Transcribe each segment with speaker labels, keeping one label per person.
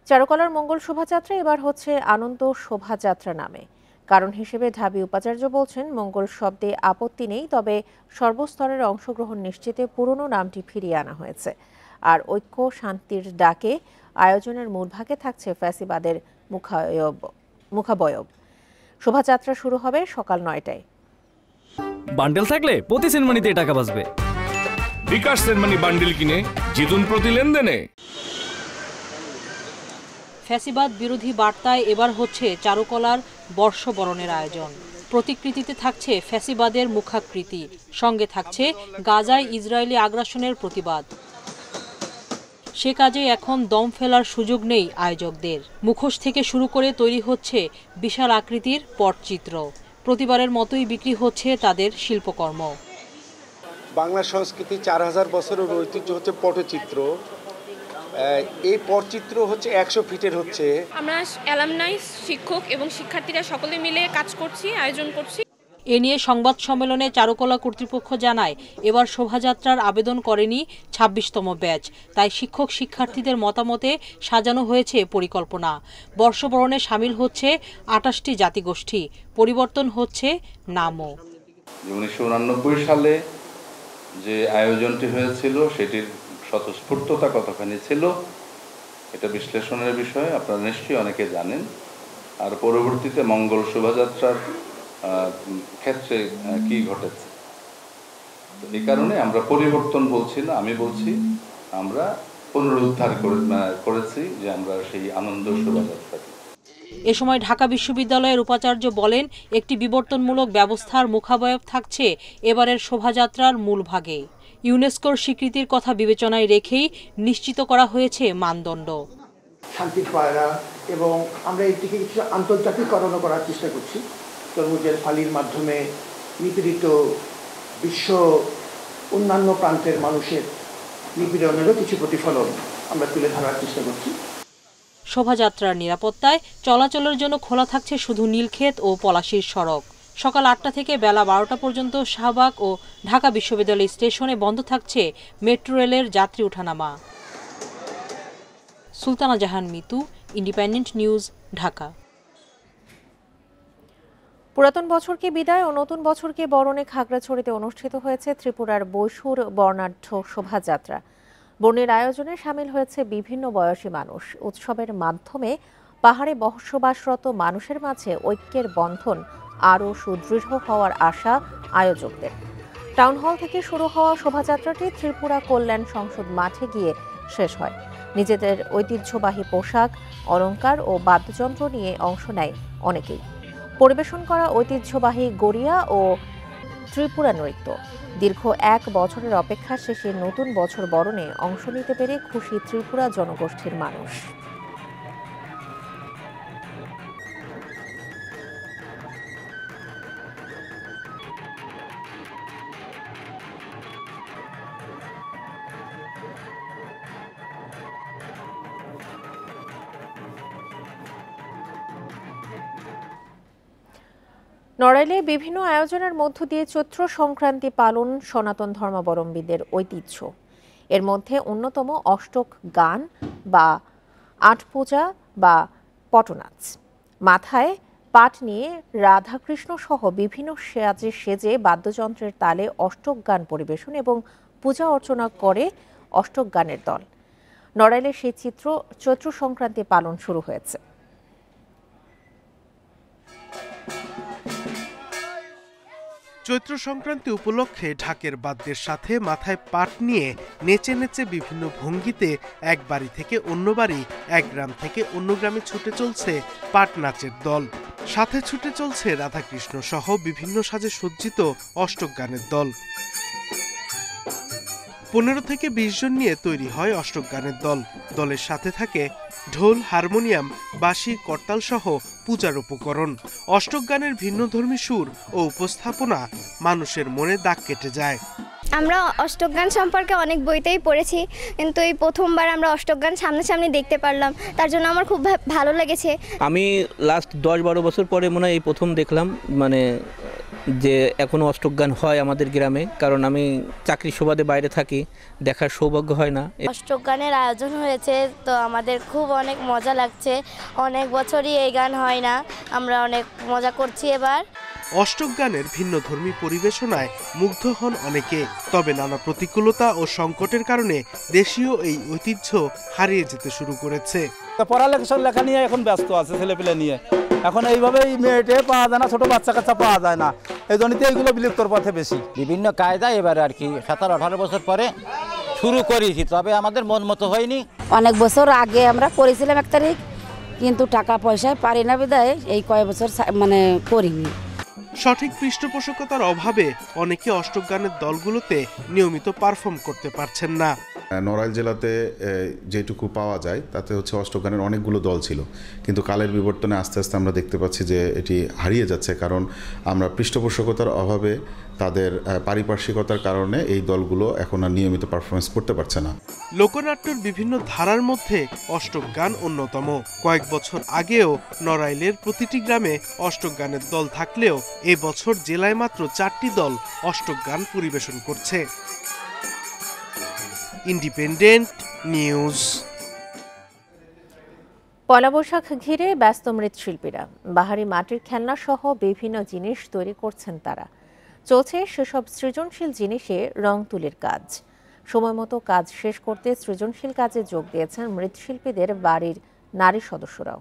Speaker 1: চারুকলার মঙ্গল শোভাযাত্রা এবার হচ্ছে আনন্দ শোভাযাত্রা নামে। কারণ হিসেবে ঢাবি উপাচার্য বলছেন, মঙ্গল শব্দে আপত্তি নেই, তবে সর্বস্তরের অংশগ্রহণ নিশ্চিতে পুরনো নামটি ফিরিয়ে আনা হয়েছে। আর ঐক্য শান্তির ডাকে আয়োজনের মূলভাগে থাকছে ফ্যাসিবাদের মুখাবয়ব। শোভাযাত্রা শুরু হবে সকাল ৯টায়।
Speaker 2: বান্ডেল থাকলে প্রতি সেনমানিতে টাকা বাঁচবে।
Speaker 3: বিকাশ সেনমানি বান্ডেল কিনে জিতুন প্রতি লেনদেনে।
Speaker 4: ফ্যাসিবাদ বিরোধী বার্তায় এবার হচ্ছে চারুকলার বর্ষবরণের আয়োজন। প্রতিকৃতিতে থাকছে ফ্যাসিবাদের মুখাকৃতি, সঙ্গে থাকছে গাজায় ইসরায়েলি আগ্রাসনের প্রতিবাদ। সে কাজে এখন দম ফেলার সুযোগ নেই আয়োজকদের। মুখোশ থেকে শুরু করে তৈরি হচ্ছে বিশাল আকৃতির পটচিত্র। প্রতিবারের মতোই বিক্রি হচ্ছে তাদের শিল্পকর্ম।
Speaker 5: বাংলা সংস্কৃতি 4000 বছরের ঐতিহ্য হচ্ছে পটচিত্র। এই পটচিত্র হচ্ছে 100 ফিটের হচ্ছে।
Speaker 6: আমরা অ্যালামনাই, শিক্ষক এবং শিক্ষার্থীরা সকলে মিলে কাজ করছি, আয়োজন করছি।
Speaker 4: এ নিয়ে সংবাদ সম্মেলনে চারুকলা কর্তৃপক্ষ জানায়, এবার শোভাযাত্রার আবেদন করেনি ২৬তম ব্যাচ, তাই শিক্ষক শিক্ষার্থীদের মতামতে সাজানো হয়েছে পরিকল্পনা। বর্ষবরণে সামিল হচ্ছে ২৮টি জাতিগোষ্ঠী, পরিবর্তন হচ্ছে নামও।
Speaker 7: ১৯৮৯ সালে যে আয়োজনটি হয়েছিল সেটির স্বতঃস্ফূর্ততা কতখানি ছিল এটা বিশ্লেষণের বিষয়, আপনারা নিশ্চয়ই অনেকে জানেন। আর পরবর্তীতে মঙ্গল শোভাযাত্রার ক্ষেত্রে কি ঘটেছে, এই কারণে আমরা পরিবর্তন বলছি না, আমি বলছি আমরা পুনরুদ্ধার করেছি যে আমরা সেই আনন্দ শোভাযাত্রা।
Speaker 4: এ সময় ঢাকা বিশ্ববিদ্যালয়ের উপাচার্য বলেন, একটি বিবর্তনমূলক ব্যবস্থার মুখাবয়ব থাকছে এবারের শোভাযাত্রার মূল ভাগে। ইউনেস্কোর স্বীকৃতির কথা বিবেচনায় রেখেই নিশ্চিত করা হয়েছে মানদণ্ড।
Speaker 8: শান্তির পায়রা এবং আমরা এটিকে কিছু আন্তর্জাতিকরণ করার চেষ্টা করছি। তরমুজের ফালির মাধ্যমে নিপীড়িত বিশ্ব অন্যান্য প্রান্তের মানুষের নিপীড়নেরও কিছু প্রতিফলন আমরা তুলে ধরার চেষ্টা করছি।
Speaker 4: শোভাযাত্রার নিরাপত্তায় চলাচলের জন্য খোলা থাকছে শুধু নীলক্ষেত ও পলাশীর সড়ক। সকাল ৮টা থেকে বেলা ১২টা পর্যন্ত শাহবাগ ও ঢাকা বিশ্ববিদ্যালয় স্টেশনে বন্ধ থাকছে মেট্রো রেলের যাত্রী ওঠানামা। সুলতানা জাহান মিতু, ইন্ডিপেন্ডেন্ট নিউজ, ঢাকা।
Speaker 1: পুরাতন বছরকে বিদায় ও নতুন বছরকে বরণে খাগড়াছড়িতে অনুষ্ঠিত হয়েছে ত্রিপুরার বৈশুর বর্ণাঢ্য শোভাযাত্রা। বর্ণের আয়োজনে সামিল হয়েছে বিভিন্ন বয়সী মানুষ। উৎসবের মাধ্যমে পাহাড়ে বসবাসরত মানুষের মাঝে ঐক্যের বন্ধন আরও সুদৃঢ় হওয়ার আশা আয়োজকদের। টাউন হল থেকে শুরু হওয়া শোভাযাত্রাটি ত্রিপুরা কল্যাণ সংসদ মাঠে গিয়ে শেষ হয়। নিজেদের ঐতিহ্যবাহী পোশাক, অলংকার ও বাদ্যযন্ত্র নিয়ে অংশ নেয় অনেকেই। পরিবেশন করা ঐতিহ্যবাহী গড়িয়া ও ত্রিপুরা নৃত্য। দীর্ঘ ১ বছরের অপেক্ষা শেষে নতুন বছর বরণে অংশ নিতে পেরে খুশি ত্রিপুরা জনগোষ্ঠীর মানুষ। নড়াইলে বিভিন্ন আয়োজনের মধ্য দিয়ে চৈত্র সংক্রান্তি পালন সনাতন ধর্মাবলম্বীদের ঐতিহ্য। এর মধ্যে অন্যতম অষ্টক গান বা আট পূজা বা পটনাচ। মাথায় পাট নিয়ে রাধাকৃষ্ণ সহ বিভিন্ন সাজে সেজে বাদ্যযন্ত্রের তালে অষ্টক গান পরিবেশন এবং পূজা অর্চনা করে অষ্টক গানের দল। নড়াইলে সেই চিত্র চৈত্র সংক্রান্তি পালন শুরু হয়েছে।
Speaker 9: চৈত্র সংক্রান্তি উপলক্ষে ঢাকের বাদ্যের সাথে মাথায় পাট নিয়ে নেচে নেচে বিভিন্ন ভঙ্গিতে এক বাড়ি থেকে অন্য বাড়ি, এক গ্রাম থেকে অন্য গ্রামে ছুটে চলছে পাট নাচের দল। সাথে ছুটে চলছে রাধাকৃষ্ণ সহ বিভিন্ন সাজে সজ্জিত অষ্টক গানের দল। ১৫ থেকে ২০ জন নিয়ে তৈরি হয় অষ্টক গানের দল। দলের সাথে থাকে ঢোল, হারমোনিয়াম, বাঁশি, করতাল সহ পূজার উপকরণ। অষ্টক গানের ভিন্নধর্মী সুর ও উপস্থাপনা মানুষের মনে দাগ কেটে যায়।
Speaker 10: আমরা অষ্টক গান সম্পর্কে অনেক বইতেই পড়েছি, কিন্তু এই প্রথমবার আমরা অষ্টক গান সামনাসামনি দেখতে পারলাম, তার জন্য আমার খুব ভালো লেগেছে।
Speaker 11: আমি লাস্ট ১০-১২ বছর পরে মনে হয় এই প্রথম দেখলাম, মানে যে এখনও অষ্টক গান হয় আমাদের গ্রামে, কারণ আমি চাকরির সুবাদে বাইরে থাকি, দেখার সৌভাগ্য হয় না।
Speaker 10: অষ্টক গানের আয়োজন হয়েছে, তো আমাদের খুব অনেক মজা লাগছে। অনেক বছরই এই গান হয় না, আমরা অনেক মজা করছি এবার।
Speaker 9: অষ্টক গানের ভিন্নধর্মী পরিবেশনায় মুগ্ধ হন অনেকে, তবে নানা প্রতিকূলতা ও সংকটের কারণে দেশীয় এই ঐতিহ্য হারিয়ে যেতে শুরু করেছে।
Speaker 12: পড়ালেখা নিয়ে এখন ব্যস্ত আছে ছেলেপেলে নিয়ে, এখন এইভাবেই মেয়েটে পাওয়া যায় না, ছোট বাচ্চা কাচ্চা পাওয়া যায় না, এই জন্যই এইগুলো বিলুপ্তর পথে বেশি।
Speaker 13: বিভিন্ন কায়দা এবার আর কি 17-18 বছর পরে শুরু করেছি, তবে আমাদের মন মতো হয়নি।
Speaker 14: অনেক বছর আগে আমরা করেছিলাম 1 তারিখ, কিন্তু টাকা পয়সায় পারি না বিধায় এই কয়েক বছর মানে করিনি।
Speaker 9: সঠিক পৃষ্ঠপোষকতার অভাবে অনেকে অষ্টক গানের দলগুলোতে নিয়মিত পারফর্ম করতে পারছেন না।
Speaker 15: নড়াইল জেলাতে যেটুকু পাওয়া যায় তাতে হচ্ছে অষ্টক গানের অনেকগুলো দল ছিল, কিন্তু কালের বিবর্তনে আস্তে আস্তে আমরা দেখতে পাচ্ছি যে এটি হারিয়ে যাচ্ছে, কারণ আমরা পৃষ্ঠপোষকতার অভাবে তাদের পারিপার্শ্বিকতার কারণে এই দলগুলো এখন আর নিয়মিত পারফরমেন্স করতে পারছে না।
Speaker 9: লোকনাট্যের বিভিন্ন ধারার মধ্যে অষ্টক গান অন্যতম। কয়েক বছর আগেও নড়াইলের প্রতিটি গ্রামে অষ্টক গানের দল থাকলেও এবছর জেলায় মাত্র 4টি দল অষ্টক গান পরিবেশন করছে। Independent news.
Speaker 1: পয়লা বৈশাখ ঘিরে ব্যস্ত মৃৎশিল্পীরা। বাহারি মাটির খেলনা সহ বিভিন্ন জিনিস তৈরি করছেন তারা। চলছে সেসব সৃজনশীল জিনিসে রং তুলির কাজ। সময় মতো কাজ শেষ করতে সৃজনশীল কাজে যোগ দিয়েছেন মৃৎশিল্পীদের বাড়ির নারী সদস্যরাও।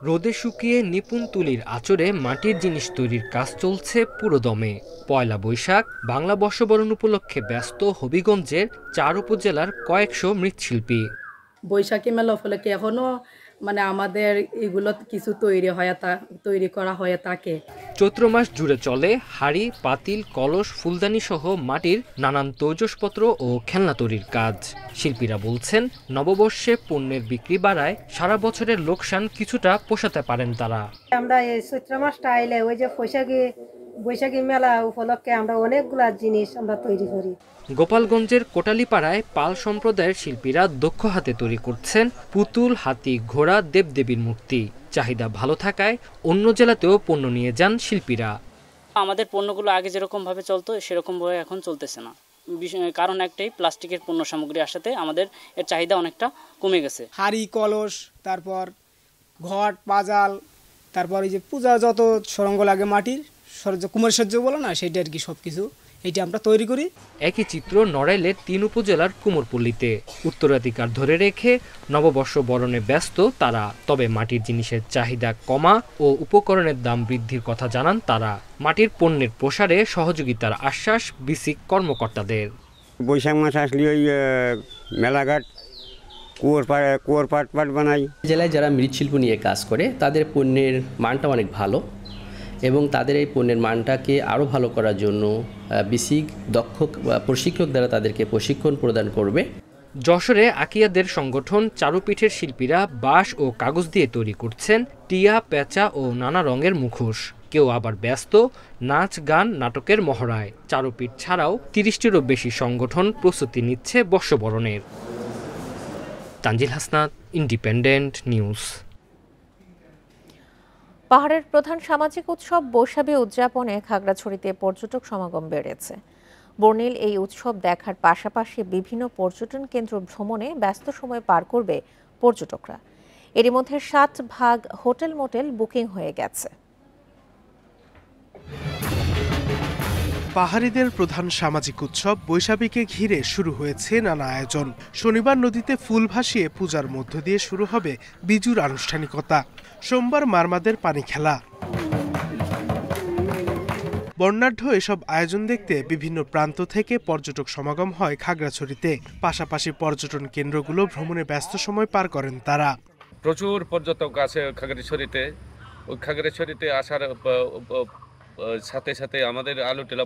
Speaker 16: রোদে শুকিয়ে নিপুণ তুলির আঁচড়ে মাটির জিনিস তৈরির কাজ চলছে পুরোদমে। পয়লা বৈশাখ বাংলা বর্ষবরণ উপলক্ষে ব্যস্ত হবিগঞ্জের 4 উপজেলার কয়েকশো মৃৎশিল্পী।
Speaker 17: বৈশাখী মেলা উপলক্ষে এখনো আমাদের এগুলো কিছু তৈরি করা হয়ে থাকে।
Speaker 16: চৈত্র মাস জুড়ে চলে হাড়ি, পাতিল, কলস, ফুলদানি সহ মাটির নানান তৈজসপত্র ও খেলনা তৈরির কাজ। শিল্পীরা বলছেন, নববর্ষে পণ্যের বিক্রি বাড়ায় সারা বছরের লোকসান কিছুটা পোষাতে পারেন তারা।
Speaker 18: আমরা এই চৈত্র মাসটা আইলে ওই যে বৈশাখী মেলা উপলক্ষে আমরা অনেকগুলা জিনিস আমরা তৈরি করি।
Speaker 16: গোপালগঞ্জের কোটালীপাড়ায় পাল সম্প্রদায়ের শিল্পীরা দক্ষ হাতে তৈরি করছেন পুতুল, হাতি, ঘোড়া, দেবদেবীর মূর্তি। চাহিদা ভালো থাকায় অন্য জেলাতেও পণ্য নিয়ে যান শিল্পীরা।
Speaker 19: আমাদের পণ্যগুলো আগে যেরকমভাবে চলতো সেরকমভাবে এখন চলতেছে না। কারণ একটাই, প্লাস্টিকের পণ্য সামগ্রী আসাতে আমাদের এর চাহিদা অনেকটা কমে গেছে।
Speaker 20: হাড়ি, কলস, তারপর ঘট, পাজাল, তারপর এই যে পূজা যত সরঞ্জাম লাগে মাটির কুমার সহ্য বলো না, সেটা আর কি সবকিছু এটা আমরা তৈরি করি।
Speaker 16: একই চিত্র নড়াইলের 3 উপজেলার কুমোরপল্লীতে। উত্তরাধিকার ধরে রেখে নববর্ষ বরণে ব্যস্ত তারা। তবে মাটির জিনিসের চাহিদা কমা ও উপকরণের দাম বৃদ্ধির কথা জানান তারা। মাটির পণ্যের প্রসারে সহযোগিতার আশ্বাস বিসিক কর্মকর্তাদের।
Speaker 21: বৈশাখ মাস আসলে ওই মেলাঘাট কুয়োর পাট বানাই।
Speaker 22: জেলায় যারা মৃৎশিল্প নিয়ে কাজ করে তাদের পণ্যের মানটা অনেক ভালো, এবং তাদের এই পণ্যের মানটাকে আরও ভালো করার জন্য বিসিক দক্ষ প্রশিক্ষক দ্বারা তাদেরকে প্রশিক্ষণ প্রদান করবে।
Speaker 16: যশোরে আকিয়াদের সংগঠন চারুপীঠের শিল্পীরা বাঁশ ও কাগজ দিয়ে তৈরি করছেন টিয়া, পেঁচা ও নানা রঙের মুখোশ। কেউ আবার ব্যস্ত নাচ, গান, নাটকের মহড়ায়। চারুপীঠ ছাড়াও 30টিরও বেশি সংগঠন প্রস্তুতি নিচ্ছে বর্ষবরণের। Tanzil Hasnat, independent news.
Speaker 1: পাহাড়ের প্রধান সামাজিক উৎসব বৈশাখী উদযাপনে খাগড়াছড়িতে পর্যটক সমাগম বেড়েছে। বর্ণিল এই উৎসব দেখার পাশাপাশি বিভিন্ন পর্যটন কেন্দ্র ভ্রমণে ব্যস্ত সময় পার করবে পর্যটকরা। এরই মধ্যে 7 হোটেল মোটেল বুকিং হয়ে গেছে।
Speaker 9: পাহাড়িদের প্রধান সামাজিক উৎসব বৈশাখীকে ঘিরে শুরু হয়েছে নানা আয়োজন। শনিবার নদীতে ফুল ভাসিয়ে পূজার মধ্য দিয়ে শুরু হবে বিজুর আনুষ্ঠানিকতা। সোমবার মারমাদের পানি খেলা। বর্ণাঢ্য এসব আয়োজন দেখতে বিভিন্ন প্রান্ত থেকে পর্যটক সমাগম হয় খাগড়াছড়িতে। পাশাপাশি পর্যটন কেন্দ্রগুলো ভ্রমণে ব্যস্ত সময় পার করেন তারা।
Speaker 3: প্রচুর পর্যটক আছে খাগড়াছড়িতে। ওই খাগড়াছড়িতে আসার সাথে সাথে আমাদের আলুটেলা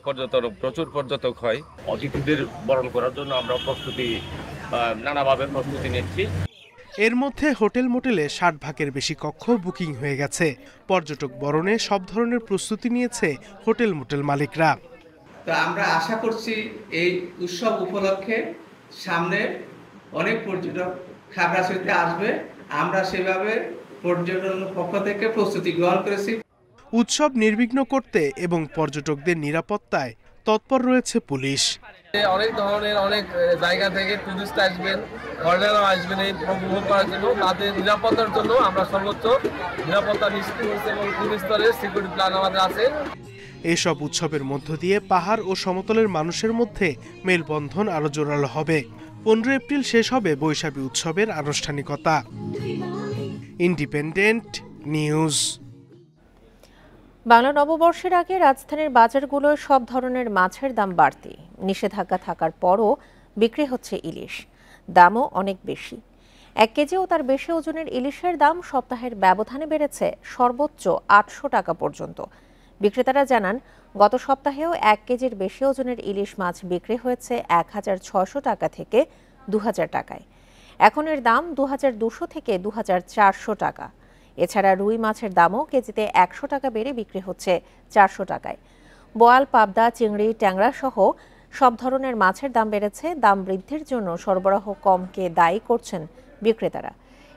Speaker 3: প্রচুর পর্যটক হয়। অতিথিদের বরণ করার জন্য আমরা নানাভাবে প্রস্তুতি নিচ্ছি।
Speaker 9: এর মধ্যে হোটেল মোটেলে 60 বেশি কক্ষ বুকিং হয়ে গেছে। পর্যটক বরণে সব ধরনের প্রস্তুতি নিয়েছে হোটেল মোটেল মালিকরা।
Speaker 23: তো আমরা আশা করছি এই উৎসব উপলক্ষে সামনে অনেক পর্যটক খাগড়াছড়িতে আসবে আমরা সেভাবে পর্যটনের পক্ষ থেকে প্রস্তুতি গ্রহণ করেছি।
Speaker 9: উৎসব নির্বিঘ্ন করতে এবং পর্যটকদের নিরাপত্তায় তৎপর রয়েছে পুলিশ।
Speaker 2: অনেক ধরনের অনেক জায়গা থেকে টুরিস্ট আসবেন, ফরেনাররা আসবেন এই উপভোগ করার জন্য। তাদের নিরাপত্তার জন্য আমরা সর্বোচ্চ নিরাপত্তা নিশ্চিত করছি এবং 3 স্তরের সিকিউরিটি প্ল্যান আমাদের আছে।
Speaker 9: এসব উৎসবের মধ্য দিয়ে পাহাড় ও সমতলের মানুষের মধ্যে মেলবন্ধন আরো জোরালো হবে। 15 এপ্রিল শেষ হবে বৈশাখী উৎসবের আনুষ্ঠানিকতা। Independent news.
Speaker 1: বাংলা নববর্ষের আগে রাজধানীর বাজারগুলোয় সব ধরনের মাছের দাম বাড়তি। নিষেধাজ্ঞা থাকার পরও বিক্রি হচ্ছে ইলিশ, দামও অনেক বেশি। 1 কেজি ও তার বেশি ওজনের ইলিশের দাম সপ্তাহের ব্যবধানে বেড়েছে সর্বোচ্চ 800 টাকা পর্যন্ত। বিক্রেতারা জানান, গত সপ্তাহেও 1 কেজির বেশি ওজনের ইলিশ মাছ বিক্রি হয়েছে 1600 টাকা থেকে 2000 টাকায়। এখন এর দাম 2200 থেকে 2400 টাকা। এছাড়া রুই মাছের দামও কেজিতে 100 টাকা বেড়ে বিক্রি হচ্ছে 400 টাকায়। বোয়াল, পাবদা, চিংড়ি, ট্যাংরা সহ সব ধরনের মাছের দাম বেড়েছে। দাম বৃদ্ধির জন্য সরবরাহ কমকে দায়ী করছেন বিক্রেতারা।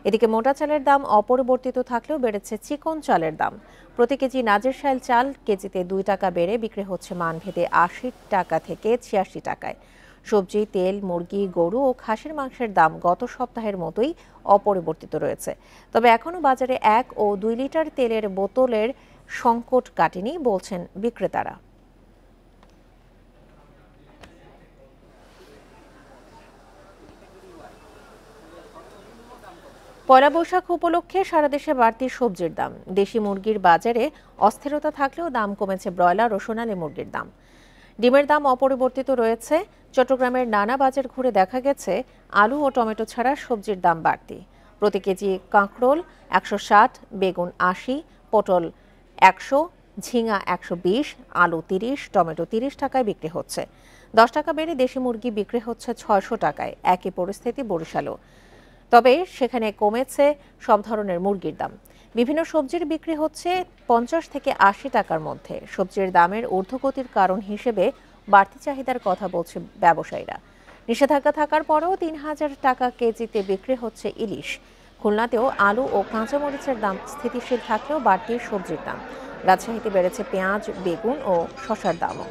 Speaker 1: এদিকে মোটা চালের দাম অপরিবর্তিত থাকলেও বেড়েছে চিকন চালের দাম। প্রতি কেজি নাজিরশাইল চাল কেজিতে 2 টাকা বেড়ে বিক্রি হচ্ছে মানভেদে 80 টাকা থেকে 86 টাকায়। সবজি, তেল, মুরগি, গরু ও খাসির মাংসের দাম গত সপ্তাহের মতোই অপরিবর্তিত রয়েছে। তবে এখনও বাজারে 1 ও 2 লিটার তেলের বোতলের সংকট কাটেনি বলছেন বিক্রেতারা। পয়লা বৈশাখ উপলক্ষে সারা দেশে বাড়তি সবজির দাম। দেশি মুরগির বাজারে অস্থিরতা থাকলেও দাম কমেছে ব্রয়লার ও সোনালী মুরগির দাম। ডিমের দাম অপরিবর্তিত রয়েছে। চট্টগ্রামের নানা বাজার ঘুরে দেখা গেছে আলু ও টমেটো ছাড়া সবজির দাম বাড়তি। প্রতি কেজি কাঁকরোল 160, বেগুন 80, পটল 100, ঝিঙা 120, আলু 30, টমেটো 30 টাকায় বিক্রি হচ্ছে। 10 টাকা বেড়ে দেশি মুরগি বিক্রি হচ্ছে 600 টাকায়। একই পরিস্থিতি বরিশালেও, তবে সেখানে কমেছে সব ধরনের মুরগির দাম। বিভিন্ন সবজির বিক্রি হচ্ছে 50 থেকে 80 টাকার মধ্যে। সবজির দামের ঊর্ধ্বগতির কারণ হিসেবে বাড়তি চাহিদার কথা বলছে ব্যবসায়ীরা। নিষেধাজ্ঞা থাকার পরেও 3000 টাকা কেজিতে বিক্রি হচ্ছে ইলিশ। খুলনাতেও আলু ও কাঁচামরিচের দাম স্থিতিশীল থাকলেও বাড়তি সবজির দাম। রাজশাহীতে বেড়েছে পেঁয়াজ, বেগুন ও শসার দামও।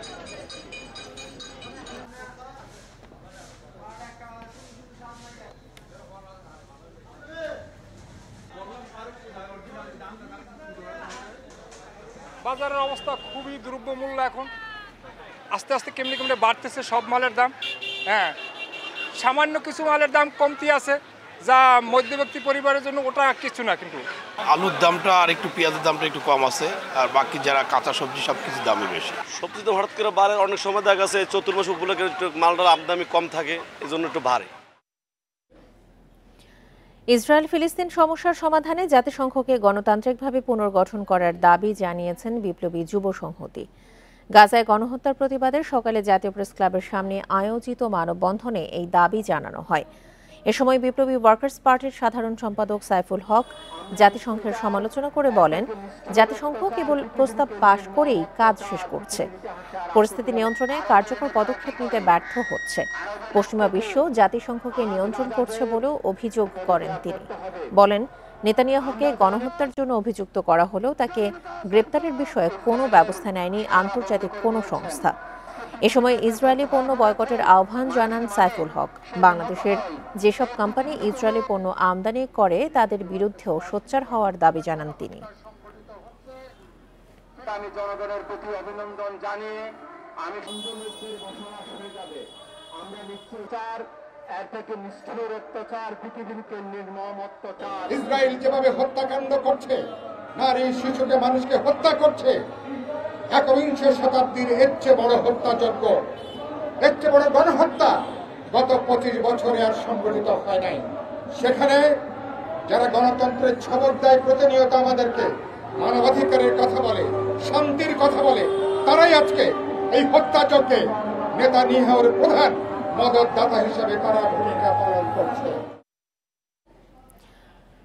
Speaker 5: বাজারের অবস্থা খুবই দ্রব্যমূল্য এখন আস্তে আস্তে কেমনি কেমনি বাড়তেছে সব মালের দাম। হ্যাঁ, সামান্য কিছু মালের দাম কমতি আছে, যা মধ্যবিত্ত পরিবারের জন্য ওটা কিছু না। কিন্তু
Speaker 6: আলুর দামটা আর একটু পেঁয়াজের দামটা একটু কম আছে, আর বাকি যারা কাঁচা সবজি সব কিছু দামই বেশি।
Speaker 24: সবজি তো হঠাৎ করে বাড়ে, অনেক সময় দেখা গেছে চতুর্মাস উপলক্ষে একটু মালটার আমদানি কম থাকে, এই জন্য একটু বাড়ে।
Speaker 1: ইসরায়েল ফিলিস্তিন সমস্যার সমাধানে জাতিসংঘকে গণতান্ত্রিকভাবে পুনর্গঠন করার দাবি জানিয়েছেন বিপ্লবী যুব সংহতি। গাজায় গণহত্যার প্রতিবাদে সকালে জাতীয় প্রেস ক্লাবের সামনে আয়োজিত মানববন্ধনে এই দাবি জানানো হয়। এ সময় বিপ্লবী ওয়ার্কার্স পার্টির সাধারণ সম্পাদক সাইফুল হক জাতিসংঘের সমালোচনা করে বলেন, জাতিসংঘ কেবল প্রস্তাব পাশ করেই কাজ শেষ করছে, পরিস্থিতি নিয়ন্ত্রণে কার্যকর পদক্ষেপ নিতে ব্যর্থ হচ্ছে। পশ্চিমা বিশ্ব জাতিসংঘকে নিয়ন্ত্রণ করছে বলেও অভিযোগ করেন তিনি। বলেন, নেতানিয়াহুকে গণহত্যার জন্য অভিযুক্ত করা হলেও তাকে গ্রেপ্তারের বিষয়ে কোনো ব্যবস্থা নেয়নি আন্তর্জাতিক কোনো সংস্থা। এ সময় ইসরায়েলি পণ্য বয়কটের আহ্বান জানান সাইফুল হক। বাংলাদেশের যেসব কোম্পানি ইসরায়েলি পণ্য আমদানি করে তাদের বিরুদ্ধেও সোচ্চার হওয়ার দাবি জানান তিনি।
Speaker 25: আমি জনগণের প্রতি অভিনন্দন জানিয়ে আমি আমরা নিশ্চয়তার এর থেকে নিষ্ঠুর অত্যাচার, পৃথিবীকে নির্মম অত্যাচার
Speaker 26: ইসরায়েল যেভাবে হত্যাকাণ্ড করছে, নারী শিশুকে মানুষকে হত্যা করছে, একবিংশ শতাব্দীর এর চেয়ে বড় হত্যাযজ্ঞ, এর চেয়ে বড় গণহত্যা গত 25 বছরে আর সংগঠিত হয় নাই। সেখানে যারা গণতন্ত্রের খবর দেয়, প্রতিনিয়ত আমাদেরকে মানবাধিকারের কথা বলে, শান্তির কথা বলে, তারাই আজকে এই হত্যাযজ্ঞে নেতানিয়াহুর প্রধান মদতদাতা হিসেবে তারা ভূমিকা পালন করছে।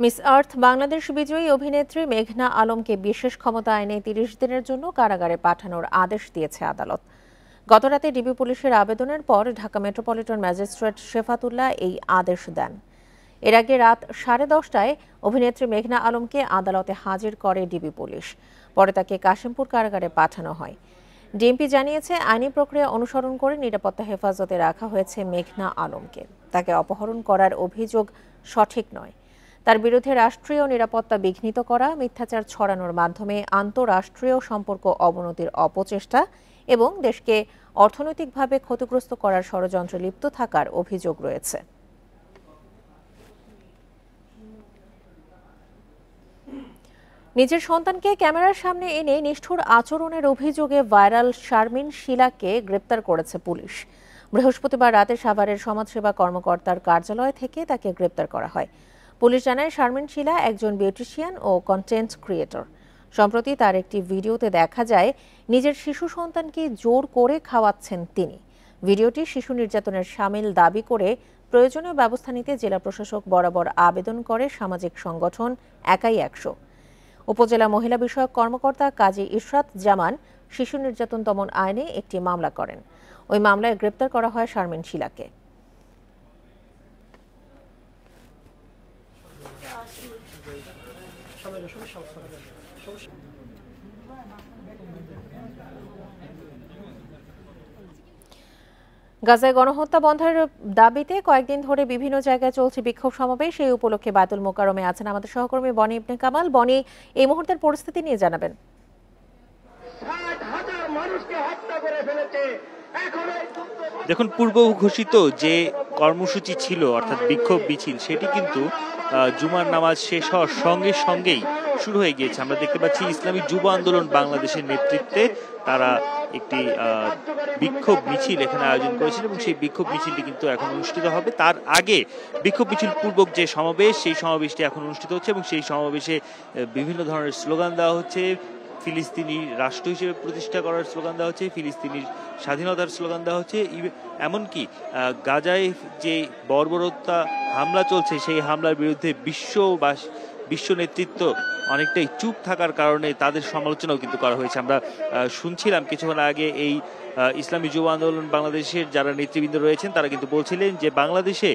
Speaker 1: মিস আর্থ বাংলাদেশ বিজয়ী অভিনেত্রী মেঘনা আলমকে বিশেষ ক্ষমতা আইনে 30 দিনের জন্য কারাগারে পাঠানোর আদেশ দিয়েছে আদালত। গতরাতে ডিবি পুলিশের আবেদনের পর ঢাকা মেট্রোপলিটন ম্যাজিস্ট্রেট শেফাতুল্লাহ এই আদেশ দেন। এর আগে রাত 10:30টায় অভিনেত্রী মেঘনা আলমকে আদালতে হাজির করে ডিবি পুলিশ। পরে তাকে কাশিমপুর কারাগারে পাঠানো হয়। ডিএমপি জানিয়েছে, আইনি প্রক্রিয়া অনুসরণ করে নিরাপত্তা হেফাজতে রাখা হয়েছে মেঘনা আলমকে। তাকে অপহরণ করার অভিযোগ সঠিক নয়। তার বিরুদ্ধে রাষ্ট্রীয় নিরাপত্তা বিঘ্নিত করা, মিথ্যাচার ছড়ানোর মাধ্যমে আন্তঃরাষ্ট্রীয় সম্পর্ক অবনতির অপচেষ্টা এবং দেশকে অর্থনৈতিকভাবে ক্ষতিগ্রস্ত করার ষড়যন্ত্রে লিপ্ত থাকার অভিযোগ রয়েছে। নিজের সন্তানকে ক্যামেরার সামনে এনে নিষ্ঠুর আচরণের অভিযোগে ভাইরাল শারমিন শিলাকে গ্রেপ্তার করেছে পুলিশ। বৃহস্পতিবার রাতে সাভারের সমাজসেবা কর্মকর্তার কার্যালয় থেকে তাকে গ্রেপ্তার করা হয়। পুলিশ জানায়, শারমিন শিলা একজন বিউটিশিয়ান ও কন্টেন্ট ক্রিয়েটর। সম্প্রতি তার একটি ভিডিওতে দেখা যায় নিজের শিশু সন্তানকে জোর করে খাওয়াচ্ছেন তিনি। ভিডিওটি শিশু নির্যাতনের শামিল দাবি করে প্রয়োজনীয় ব্যবস্থা নিতে জেলা প্রশাসক বরাবর আবেদন করে সামাজিক সংগঠন একাই 100। উপজেলা মহিলা বিষয়ক কর্মকর্তা কাজী ইশরাত জামান শিশু নির্যাতন দমন আইনে একটি মামলা করেন। ওই মামলায় গ্রেপ্তার করা হয় শারমিন শিলাকে। গাজায় গণহত্যা বন্ধের দাবিতে কয়েকদিন ধরে বিভিন্ন জায়গায় চলছে বিক্ষোভ সমাবেশ। এই উপলক্ষে বায়তুল মোকাররমে আছেন আমাদের সহকর্মী বনি ইবনে কামাল। বনি, এই মুহূর্তের পরিস্থিতি নিয়ে জানাবেন।
Speaker 4: দেখুন, পূর্ব ঘোষিত যে কর্মসূচি ছিল অর্থাৎ বিক্ষোভ মিছিল, সেটি কিন্তু জুমার নামাজ শেষ হওয়ার সঙ্গে সঙ্গেই শুরু হয়ে গিয়েছে। আমরা দেখতে পাচ্ছি ইসলামী যুব আন্দোলন বাংলাদেশের নেতৃত্বে তারা একটি বিক্ষোভ মিছিল এখানে আয়োজন করেছিল এবং সেই বিক্ষোভ মিছিলটি কিন্তু এখন অনুষ্ঠিত হবে। তার আগে বিক্ষোভ মিছিল পূর্বক যে সমাবেশ, সেই সমাবেশটি এখন অনুষ্ঠিত হচ্ছে এবং সেই সমাবেশে বিভিন্ন ধরনের স্লোগান দেওয়া হচ্ছে। ফিলিস্তিনি রাষ্ট্র হিসেবে প্রতিষ্ঠা করার স্লোগান দেওয়া হচ্ছে, ফিলিস্তিনির স্বাধীনতার স্লোগান দেওয়া হচ্ছে। এমনকি গাজায় যে বর্বরতা হামলা চলছে, সেই হামলার বিরুদ্ধে বিশ্ব নেতৃত্ব অনেকটাই চুপ থাকার কারণে তাদের সমালোচনাও কিন্তু করা হয়েছে। আমরা শুনছিলাম কিছুক্ষণ আগে এই ইসলামী যুব আন্দোলন বাংলাদেশের যারা নেতৃবৃন্দ রয়েছেন তারা কিন্তু বলছিলেন যে বাংলাদেশে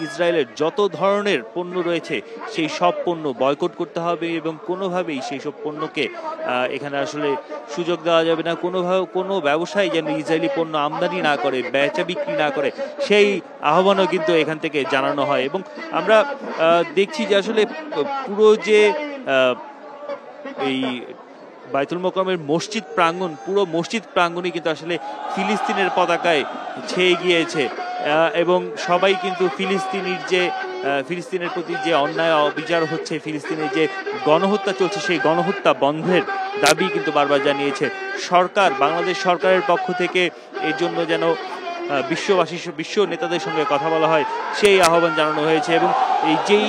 Speaker 4: ইসরায়েলের যত ধরনের পণ্য রয়েছে সেই সব পণ্য বয়কট করতে হবে এবং কোনোভাবেই সেই সব পণ্যকে এখানে আসলে সুযোগ দেওয়া যাবে না। কোনো ব্যবসায়ী যেন ইসরায়েলি পণ্য আমদানি না করে, বেচা বিক্রি না করে, সেই আহ্বানও কিন্তু এখান থেকে জানানো হয়। এবং আমরা দেখছি যে আসলে পুরো যে এই বায়তুল মোকাররমের মসজিদ প্রাঙ্গণ, পুরো মসজিদ প্রাঙ্গণই কিন্তু আসলে ফিলিস্তিনের পতাকায় ছেয়ে গিয়েছে এবং সবাই কিন্তু ফিলিস্তিনের প্রতি যে অন্যায় অবিচার হচ্ছে, ফিলিস্তিনের যে গণহত্যা চলছে, সেই গণহত্যা বন্ধের দাবি কিন্তু বারবার জানিয়েছে সরকার। বাংলাদেশ সরকারের পক্ষ থেকে এর জন্য যেন বিশ্ব নেতাদের সঙ্গে কথা বলা হয়, সেই আহ্বান জানানো হয়েছে। এবং এই যেই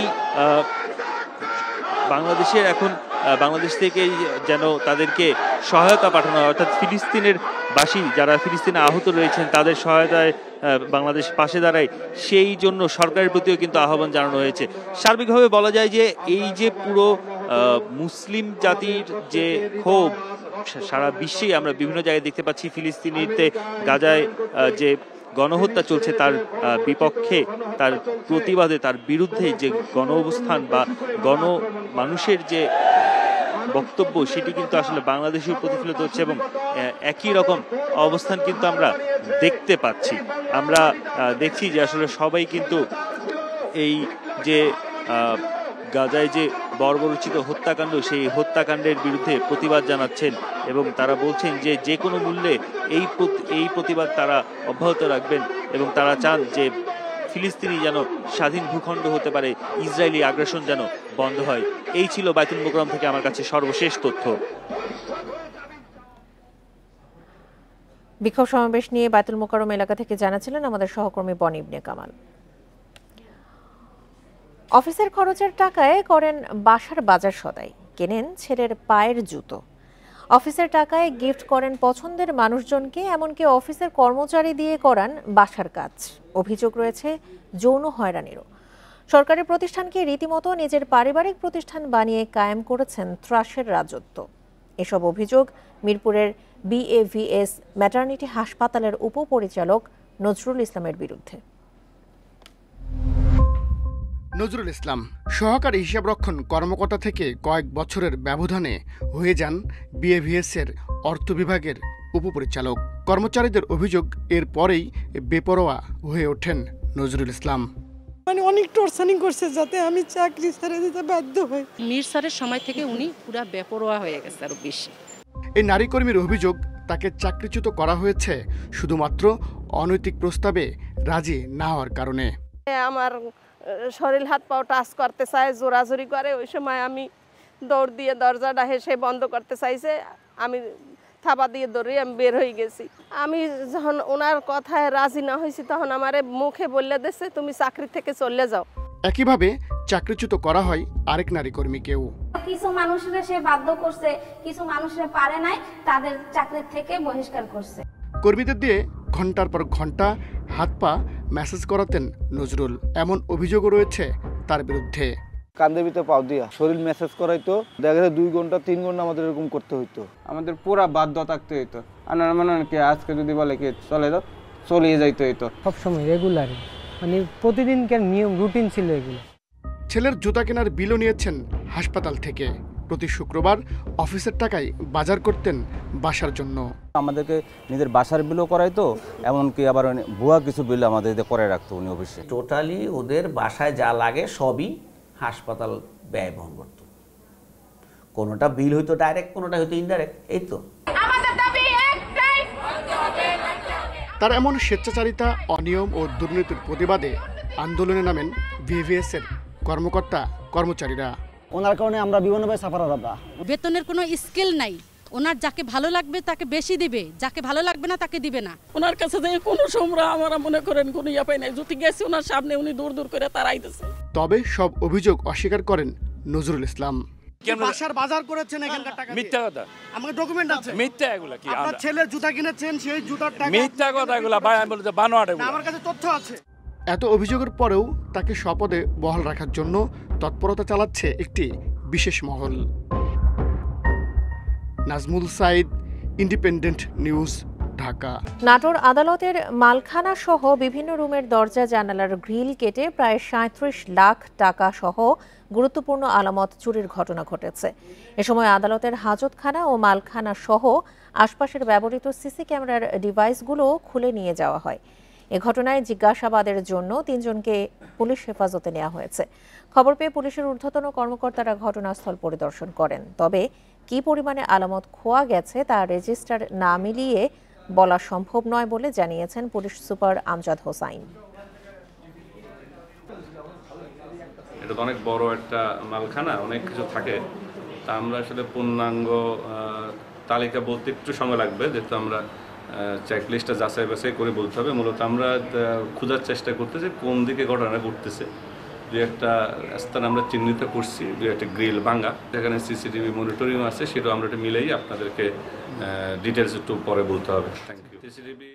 Speaker 4: বাংলাদেশ থেকে যেন তাদেরকে সহায়তা পাঠানো হয়, অর্থাৎ ফিলিস্তিনের বাসী যারা ফিলিস্তিনে আহত রয়েছেন তাদের সহায়তায় বাংলাদেশ পাশে দাঁড়ায়, সেই জন্য সরকারের প্রতিও কিন্তু আহ্বান জানানো হয়েছে। সার্বিকভাবে বলা যায় যে এই যে পুরো মুসলিম জাতির যে ক্ষোভ, সারা বিশ্বেই আমরা বিভিন্ন জায়গায় দেখতে পাচ্ছি ফিলিস্তিনিতে গাজায় যে গণহত্যা চলছে তার বিপক্ষে, তার প্রতিবাদে, তার বিরুদ্ধে যে গণ অবস্থান বা মানুষের যে বক্তব্য, সেটি কিন্তু আসলে বাংলাদেশেও প্রতিফলিত হচ্ছে এবং একই রকম অবস্থান কিন্তু আমরা দেখতে পাচ্ছি। আমরা দেখছি যে আসলে সবাই কিন্তু এই যে গাজায় যে বর্বরচিত হত্যাকাণ্ড, সেই হত্যাকাণ্ডের বিরুদ্ধে প্রতিবাদ জানাচ্ছেন এবং তারা বলছেন যে যে কোনো মূল্যে এই প্রতিবাদ তারা অব্যাহত রাখবেন এবং তারা চান যে ফিলিস্তিনি যেন স্বাধীন ভূখণ্ড হতে পারে, ইসরায়েলি আগ্রাসন যেন বন্ধ হয়। এই ছিল বায়তুল মোকাররম থেকে আমার কাছে সর্বশেষ তথ্য।
Speaker 1: বিক্ষোভ সমাবেশ নিয়ে বায়তুল মোকাররম এলাকা থেকে জানাচ্ছিলেন আমাদের সহকর্মী বনি ইবনে কামাল। অফিসের খরচের টাকায় করেন বাসার বাজার সদাই, কেনেন ছেলের পায়ের জুতো। অফিসের টাকায় গিফট করেন পছন্দের মানুষজনকে, এমনকি অফিসের কর্মচারী দিয়ে করান বাসার কাজ। অভিযোগ রয়েছে যৌন হয়রানিরও। সরকারি প্রতিষ্ঠানকে রীতিমতো নিজের পারিবারিক প্রতিষ্ঠান বানিয়ে কায়েম করেছেন ত্রাসের রাজত্ব। এসব অভিযোগ মিরপুরের BAVS ম্যাটারনিটি হাসপাতালের উপপরিচালক নজরুল ইসলামের বিরুদ্ধে।
Speaker 7: নজরুল ইসলাম সহকারী হিসাবরক্ষণ কর্মকর্তা থেকে কয়েক বছরের ব্যবধানে হয়ে যান বিএভিএস-এর অর্থ বিভাগের উপপরিচালক। কর্মচারীদের অভিযোগ এর পরেই বেপরোয়া হয়ে ওঠেন নজরুল ইসলাম।
Speaker 8: মানে অনেক টর্চারিং করছে যাতে আমি চাকরি ছেড়ে দিতে বাধ্য হই।
Speaker 10: মীর স্যারের সময় থেকে উনি পুরা বেপরোয়া হয়ে গেছে আরো বেশি।
Speaker 7: এই নারী কর্মীর অভিযোগ তাকে চাকরিচ্যুত করা হয়েছে শুধুমাত্র অনৈতিক প্রস্তাবে রাজি না হওয়ার কারণে।
Speaker 11: আমার শরীর হাত পাও টাচ করতে চায়, জোরাজোরি করে, ওই সময় আমি দৌড় দিয়ে দরজাটা হেসে বন্ধ করতে চাইছে, আমি থাবা দিয়ে দৌড়িয়ে আমি বের হয়ে গেছি। আমি যখন ওনার কথায় রাজি না হয়েছি তখন আমারে মুখে বললে দিচ্ছে তুমি চাকরি থেকে চলে যাও।
Speaker 7: একইভাবে চাকরিচ্যুত করা হয় আরেক নারী কর্মীকেও।
Speaker 12: কিছু মানুষরা সে বাধ্য করছে, কিছু মানুষরা পারে নাই, তাদের চাকরি থেকে বহিষ্কার করছে।
Speaker 7: কর্মীদের দিয়ে ঘন্টার পর ঘন্টা হাত পা মেসেজ করাতেন নজরুল, এমন অভিযোগও রয়েছে তার বিরুদ্ধে।
Speaker 13: কান্দে ভিতরে পাও দিয়া শরীর মেসেজ করাইতো, দেখা যায় 2 ঘন্টা 3 ঘন্টা আমাদের এরকম করতে হইতো। আমাদের পুরা বাধ্য থাকতে হইতো। আর মানে কি আজকে যদি বলে কি চলে যাও, চলে যাইতে হইতো।
Speaker 27: সবসময় রেগুলার, মানে প্রতিদিনকার নিয়ম রুটিন ছিল এগুলো।
Speaker 7: ছেলের জুতা কেনার বিলও নিয়েছেন হাসপাতাল থেকে। প্রতি শুক্রবার অফিসের টাকায় বাজার করতেন বাসার জন্য।
Speaker 28: আমাদেরকে নিজের বাসার বিলও করাইতো, এমনকি আবার ভুয়া কিছু বিল আমাদের করে রাখতো উনি অফিসে।
Speaker 29: টোটালি ওদের বাসায় যা লাগে সবই হাসপাতাল ব্যয় বহন করতো। কোনোটা বিল হইতো ডাইরেক্ট, কোনোটা হইতো ইনডাইরেক্ট। এই তো
Speaker 7: তার এমন স্বেচ্ছাচারিতা, অনিয়ম ও দুর্নীতির প্রতিবাদে আন্দোলনে নামেন বিএভিএস-এর কর্মকর্তা কর্মচারীরা।
Speaker 30: ওনার কারণে আমরা বিভিন্নভাবে সাফার হবা।
Speaker 10: বেতনের কোনো স্কেল নাই, ওনার যাকে ভালো লাগবে তাকে বেশি দিবে, যাকে ভালো লাগবে না তাকে দিবে না।
Speaker 31: ওনার কাছে যে কোনো সময় আমরা মনে করেন কোনো ইয়া পাই নাই, যদি গেছি ওনার সামনে উনি দূর দূর করে তারাইতেছে।
Speaker 7: তবে সব অভিযোগ অস্বীকার করেন নজরুল ইসলাম।
Speaker 30: বাসার বাজার করেছেন এখানকার টাকা দিয়ে।
Speaker 29: মিথ্যা কথা,
Speaker 30: আমার ডকুমেন্ট আছে।
Speaker 29: মিথ্যা এগুলা কি?
Speaker 30: আপনার ছেলের জুতা কিনেছেন, সেই জুতার টাকা।
Speaker 29: মিথ্যা কথা এগুলা ভাই, আমি বলতে বানোয়াট এগুলা।
Speaker 30: আমার কাছে তথ্য আছে।
Speaker 7: এত অভিযোগের পরেও তাকে স্বপদে বহাল রাখার জন্য তৎপরতা চালাচ্ছে একটি বিশেষ মহল। Nazmul Sayeed, independent news, Dhaka.
Speaker 1: নাটোর আদালতের মালখানা সহ বিভিন্ন রুমের দরজা জানালার গ্রিল কেটে প্রায় 37 লাখ টাকা সহ গুরুত্বপূর্ণ আলামত চুরির ঘটনা ঘটেছে। এ সময় আদালতের হাজতখানা ও মালখানা সহ আশপাশের ব্যবহৃত সিসি ক্যামেরার ডিভাইসগুলো খুলে নিয়ে যাওয়া হয়। এ ঘটনায় জিজ্ঞাসাবাদের জন্য 3 জনকে পুলিশ হেফাজতে নেওয়া হয়েছে। খবর পেয়ে পুলিশের ঊর্ধ্বতন কর্মকর্তারা ঘটনাস্থল পরিদর্শন করেন। তবে কী পরিমাণে আলামত খোয়া গেছে তা রেজিস্টার না মিলিয়ে বলা সম্ভব নয় বলে জানিয়েছেন পুলিশ সুপার আমজাদ হোসাইন।
Speaker 3: এটা তো অনেক বড় একটা মালখানা, অনেক কিছু থাকে, তা আমরা আসলে পূর্ণাঙ্গ তালিকা বলতে একটু সময় লাগবে, যেহেতু আমরা চেকলিস্টটা যাচাই বাছাই করে বলতে হবে। মূলত আমরা খোঁজার চেষ্টা করতেছি কোন দিকে ঘটনা ঘটতেছে। দু একটা স্থান আমরা চিহ্নিত করছি, 2 একটা গ্রিল ভাঙা, যেখানে সিসিটিভি মনিটরিং আছে, সেটাও আমরা এটা মিলেই আপনাদেরকে ডিটেলস একটু পরে বলতে হবে। Thank you. সিসিটিভি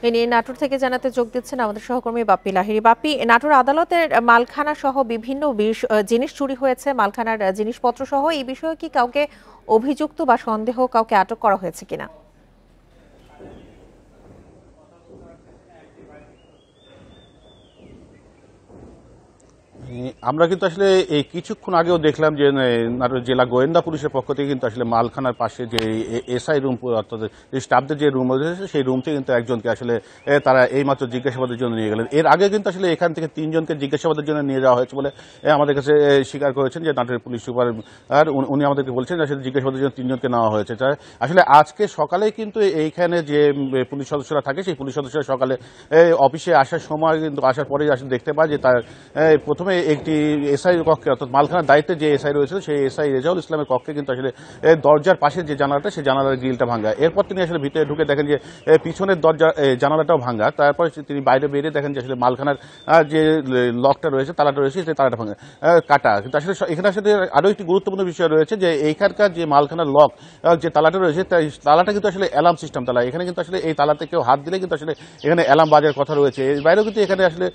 Speaker 1: এ নিয়ে নাটোর থেকে জানাতে যোগ দিচ্ছেন আমাদের সহকর্মী বাপ্পি লাহিড়ী। বাপ্পি, নাটোর আদালতের মালখানা সহ বিভিন্ন জিনিস চুরি হয়েছে, মালখানার জিনিসপত্র সহ, এই বিষয়ে কি কাউকে অভিযুক্ত বা সন্দেহ কাউকে আটক করা হয়েছে কিনা?
Speaker 32: আমরা কিন্তু আসলে এই কিছুক্ষণ আগেও দেখলাম যে নাটোর জেলা গোয়েন্দা পুলিশের পক্ষ থেকে কিন্তু আসলে মালখানার পাশে যে এসআই রুম, অর্থাৎ স্টাফদের যে রুম রয়েছে সেই রুম থেকে কিন্তু একজনকে আসলে তারা এইমাত্র জিজ্ঞাসাবাদের জন্য নিয়ে গেলেন। এর আগে কিন্তু আসলে এখান থেকে 3 জনকে জিজ্ঞাসাবাদের জন্য নিয়ে যাওয়া হয়েছে বলে আমাদের কাছে স্বীকার করেছেন যে নাটোরের পুলিশ সুপার, আর উনি আমাদেরকে বলছেন যে আসলে জিজ্ঞাসাবাদের জন্য 3 জনকে নেওয়া হয়েছে। আসলে আজকে সকালেই কিন্তু এইখানে যে পুলিশ সদস্যরা থাকে সেই পুলিশ সদস্যরা সকালে অফিসে আসার সময় কিন্তু আসার পরেই আসলে দেখতে পায় যে তার প্রথমে একটি এসআই কক্ষে, অর্থাৎ মালখানার দায়িত্বে যে এসআই রয়েছে সেই এসআই রেজাউল ইসলামের কক্ষে কিন্তু আসলে দরজার পাশে যে জানালাটা, সেই জানালার গ্রিলটা ভাঙা। এরপর তিনি আসলে ভিতরে ঢুকে দেখেন যে পিছনের দরজা জানালাটাও ভাঙা। তারপর তিনি বাইরে বেরিয়ে দেখেন যে আসলে মালখানার যে লকটা রয়েছে, তালাটা রয়েছে, সেই তালাটা ভাঙা কাটা। কিন্তু আসলে এখানে আসলে আরও একটি গুরুত্বপূর্ণ বিষয় রয়েছে যে এইখানকার যে মালখানার লক যে তালাটা রয়েছে, তালাটা কিন্তু আসলে অ্যালার্ম সিস্টেম তালা। এখানে কিন্তু আসলে এই তালাতে কেউ হাত দিলে কিন্তু আসলে এখানে অ্যালার্ম বাজার কথা রয়েছে। এর বাইরেও কিন্তু এখানে আসলে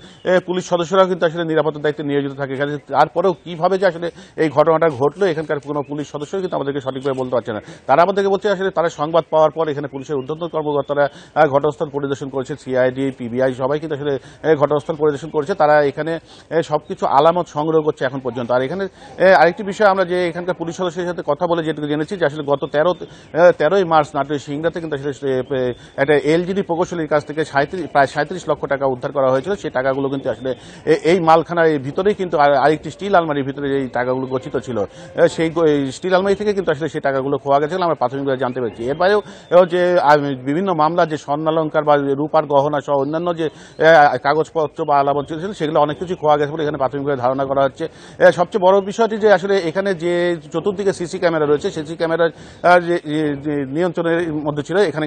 Speaker 32: পুলিশ সদস্যরাও কিন্তু আসলে নিরাপত্তার দায়িত্বে নিয়োজিত থাকে এখানে। তারপরেও কিভাবে যে আসলে এই ঘটনাটা ঘটলো এখানকার কোনো পুলিশ সদস্য কিন্তু আমাদেরকে সঠিকভাবে বলতে পারছে না। তারা আমাদেরকে বলছে আসলে তারা সংবাদ পাওয়ার পর এখানে পুলিশের ঊর্ধ্বতন কর্মকর্তারা ঘটনাস্থল পরিদর্শন করেছে, সিআইডি, পিবিআই সবাই কিন্তু আসলে ঘটনাস্থল পরিদর্শন করেছে। তারা এখানে সবকিছু আলামত সংগ্রহ করছে এখন পর্যন্ত। আর এখানে আরেকটি বিষয় আমরা যে এখানকার পুলিশ সদস্যের সাথে কথা বলে যেটুকু জেনেছি যে আসলে গত 13ই মার্চ নাটোরের সিংড়াতে কিন্তু আসলে একটা এলজিডি প্রকৌশলীর কাছ থেকে প্রায় 37 লক্ষ টাকা উদ্ধার করা হয়েছিল। সেই টাকাগুলো কিন্তু আসলে এই মালখানার ভিতরেই কিন্তু আরেকটি স্টিল আলমারির ভিতরে এই টাকাগুলো গচ্ছিত ছিল। সেই স্টিল আলমারি থেকে কিন্তু আসলে সেই টাকাগুলো খোয়া গেছিল আমরা প্রাথমিকভাবে জানতে পেরেছি। এর বাইরেও যে বিভিন্ন মামলা যে স্বর্ণালঙ্কার বা রূপার গহনা সহ অন্যান্য যে কাগজপত্র বা আলামত ছিল সেগুলো অনেক কিছু খোয়া গেছে বলে এখানে প্রাথমিকভাবে ধারণা করা হচ্ছে। সবচেয়ে বড় বিষয়টি যে আসলে এখানে যে চতুর্দিকে সিসি ক্যামেরা রয়েছে সিসি ক্যামেরার নিয়ন্ত্রণের মধ্যে ছিল। এখানে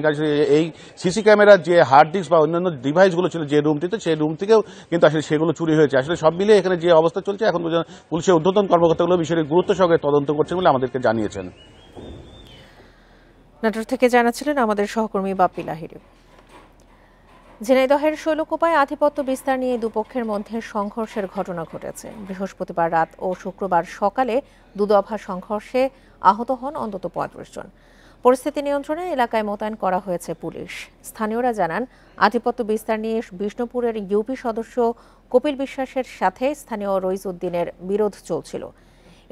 Speaker 32: এই সিসি ক্যামেরার যে হার্ড ডিস্ক বা অন্যান্য ডিভাইসগুলো ছিল যে রুমটিতে সেই রুম থেকেও কিন্তু আসলে সেগুলো চুরি হয়েছে। আসলে সব মিলে এখানে যে অবস্থা চলছে এখন পর্যন্ত পুলিশের ঊর্ধ্বতন কর্মকর্তাগুলো বিষয়টি গুরুত্ব সহকারে তদন্ত করছেন বলে আমাদেরকে জানিয়েছেন।
Speaker 1: নাটোর থেকে জানাচ্ছিলেন আমাদের সহকর্মী বাপ্পি লাহিড়ী। ঝিনাইদহের শৈলকুপায় আধিপত্য বিস্তার নিয়ে দুপক্ষের মধ্যে সংঘর্ষের ঘটনা ঘটেছে। বৃহস্পতিবার রাত ও শুক্রবার সকালে দুদফা সংঘর্ষে আহত হন অন্তত 35 জন। পরিস্থিতি নিয়ন্ত্রণে এলাকায় মোতায়েন করা হয়েছে পুলিশ। স্থানীয়রা জানান আধিপত্য বিস্তার নিয়ে বিষ্ণুপুরের ইউপি সদস্য কপিল বিশ্বাসের সাথে স্থানীয় রইজ উদ্দিনের বিরোধ চলছিল।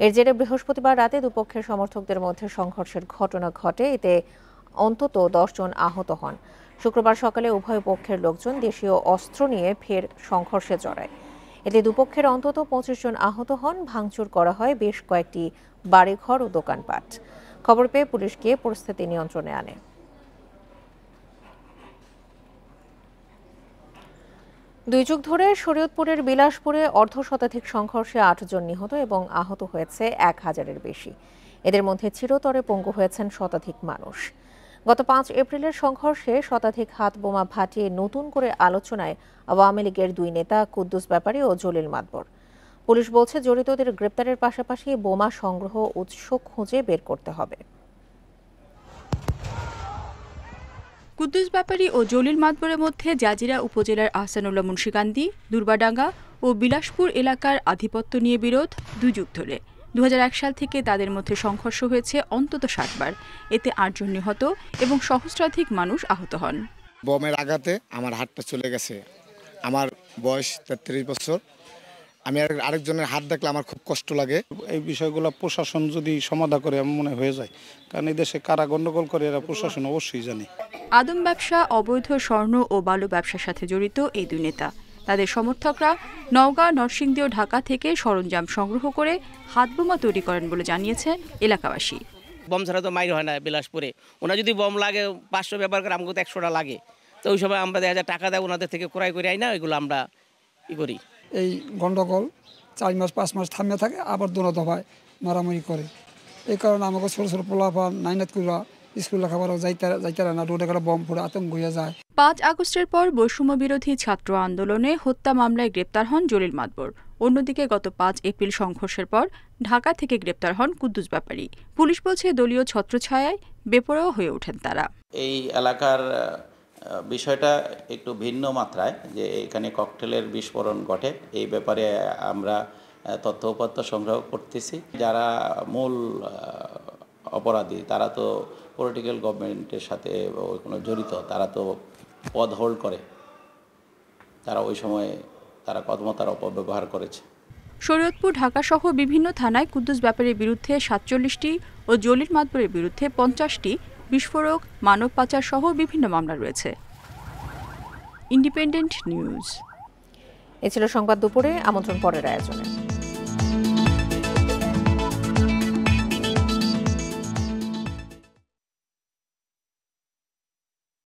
Speaker 1: এর জেরে বৃহস্পতিবার রাতে দুপক্ষের সমর্থকদের মধ্যে সংঘর্ষের ঘটনা ঘটে, এতে অন্তত 10 জন আহত হন। শুক্রবার সকালে উভয় পক্ষের লোকজন দেশীয় অস্ত্র নিয়ে ফের সংঘর্ষে জড়ায়। এতে দুপক্ষের অন্তত 25 জন আহত হন। ভাঙচুর করা হয় বেশ কয়েকটি বাড়িঘর ও দোকানপাট। খবর পেয়ে পুলিশ গিয়ে পরিস্থিতি নিয়ন্ত্রণে আনে। দুই যুগ ধরে শরীয়তপুরের বিলাসপুরে অর্ধশতাধিক সংঘর্ষে 8 জন নিহত এবং আহত হয়েছে 1000-এর বেশি। এদের মধ্যে চিরতরে পঙ্গু হয়েছেন শতাধিক মানুষ। গত 5 এপ্রিলের সংঘর্ষে শতাধিক হাত বোমা ফাটিয়ে নতুন করে আলোচনায় আওয়ামী লীগের 2 নেতা কুদ্দুস ব্যাপারী ও জলিল মাতবর। পুলিশ বলছে জড়িতদের গ্রেপ্তারের পাশাপাশি বোমা সংগ্রহ উৎস খুঁজে বের করতে হবে।
Speaker 2: কুদ্দুস ব্যাপারী ও জলিল মাতবরের মধ্যে জাজিরা উপজেলার আহসানুল্লাহ মুন্সিকান্দি, দুর্বাডাঙ্গা ও বিলাসপুর এলাকার আধিপত্য নিয়ে বিরোধ 2 যুগ ধরে। 2001 সাল থেকে তাদের মধ্যে সংঘর্ষ হয়েছে অন্তত 60 বার। এতে 8 জন নিহত এবং সহস্রাধিক মানুষ আহত হন।
Speaker 9: বোমের আঘাতে আমার হাতটা চলে গেছে। আমার বয়স 33 বছর। আমি আরেকজনের হাত দেখলে আমার খুব কষ্ট লাগে।
Speaker 14: এই বিষয়গুলো প্রশাসন যদি সমাধান করে এমন মনে হয়ে যায়, কারণ এই দেশে কারা গণ্ডগোল করে এরা প্রশাসন অবশ্যই জানে।
Speaker 2: আদম ব্যবসা, অবৈধ স্বর্ণ ও বালু ব্যবসার সাথে জড়িত এই 2 নেতা। তাদের সমর্থকরা নওগাঁ, নরসিংদী ও ঢাকা থেকে সরঞ্জাম সংগ্রহ করে হাতবোমা তৈরি করেন বলে জানিয়েছে এলাকাবাসী।
Speaker 15: বম ছাড়া তো মাইর হয় না বিলাসপুরে। ওনা যদি বম লাগে 500 ব্যবহার করে, আমাকে তো 100টা লাগে। তো ওই সময় আমরা 1000 টাকা দেয় ওনাদের থেকে ক্রয় করে আই না, ওইগুলো আমরা করি।
Speaker 16: এই গন্ডগোল 4 মাস 5 মাস থামিয়ে থাকে, আবার দোনো দফায় মারামারি করে। এই কারণে আমাকে ছোট ছোট পোলাপান নাইনাত কুলা স্কুল লেখাপড়া যাইতে না, রোডে ঘাটে বম পড়ে আতঙ্ক হয়ে যায়।
Speaker 2: 5 আগস্টের পর বৈষম্য বিরোধী ছাত্র আন্দোলনে হত্যা মামলায় গ্রেপ্তার হন জলিল মাতবর। অন্যদিকে গত 5 এপ্রিল সংঘর্ষের পর ঢাকা থেকে গ্রেপ্তার হন কুদ্দুস ব্যাপারী। পুলিশ বলছে দলীয় ছত্রছায়ায় বেপরোয়া হয়ে ওঠেন তারা।
Speaker 29: এই এলাকার বিষয়টা একটু ভিন্ন মাত্রায়, যে এখানে ককটেলের বিস্ফোরণ ঘটে। এই ব্যাপারে আমরা তথ্য সংগ্রহ করতেছি। যারা মূল অপরাধী তারা তো পলিটিক্যাল গভর্নমেন্টের সাথে কোনো জড়িত, তারা তো পদ হোল্ড করে, তারা ওই সময়ে তারা কর্মতার অপব্যবহার করেছে।
Speaker 2: শরীয়তপুর, ঢাকা সহ বিভিন্ন থানায় কুদ্দুস ব্যাপারীর বিরুদ্ধে 47টি ও জলিল মাতবরের বিরুদ্ধে 50টি বিস্ফোরক, মানব পাচার সহ বিভিন্ন মামলা রয়েছে। Independent news.
Speaker 1: এ ছিল সংবাদ দুপুরে। আমন্ত্রণ পরের আয়োজনে।